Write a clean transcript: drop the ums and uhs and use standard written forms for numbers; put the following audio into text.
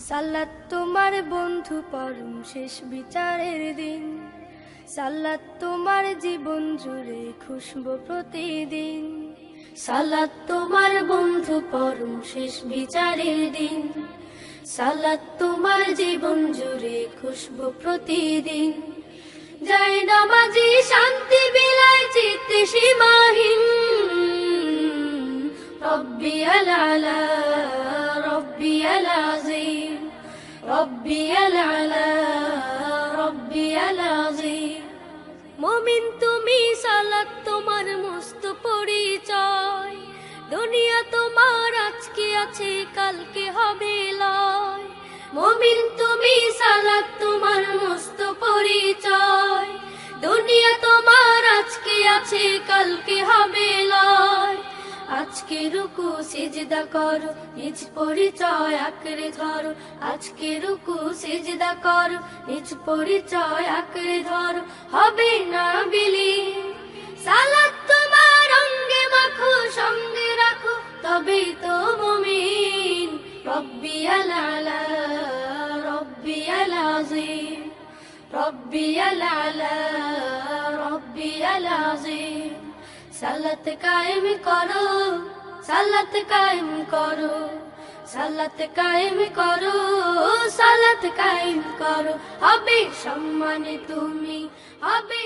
সালাত তোমার বন্ধু পরম শেষ বিচারের দিন, সালাত তোমার জীবন জুড়ে খুশবু প্রতিদিন। সালাত তোমার বন্ধু পরম শেষ বিচারের দিন, সালাত তোমার জীবন জুড়ে খুশবু প্রতিদিন। যায় নামাজি শান্তি বিলায় চিত্তে সীমাহীন, রব্বিয়াল আলা রব্বিয়াল আযীম, রব্বিয়াল আলা রব্বিয়াল আযীম। মুমিন তুমি সালাত তোমার মস্ত পরিচয়, দুনিয়া তোমার আজকে আছে কালকে হবে লয়। মুমিন তুমি সালাত তোমার মস্ত পরিচয়, দুনিয়া তোমার আজকে আছে কালকে হবে লয়। আজকে রুকু সিজদা করো, নিজ পরিচয় আঁকড়ে ধরো। আজকে রুকু সিজদা করো, নিজ পরিচয় আঁকড়ে ধরো, হবে না বিলীন। সালাত তোমার অঙ্গে মাখো, সঙ্গে রাখো, তবেই তো মুমিন। রব্বিয়াল আলা রব্বিয়াল আযীম, রব্বিয়াল আলা রব্বিয়াল আযীম। সালাত কায়েম করো, সালাত কায়েম করো, সালাত কায়েম করো, সালাত কায়েম করো। হবে সম্মানে তুমি, হবে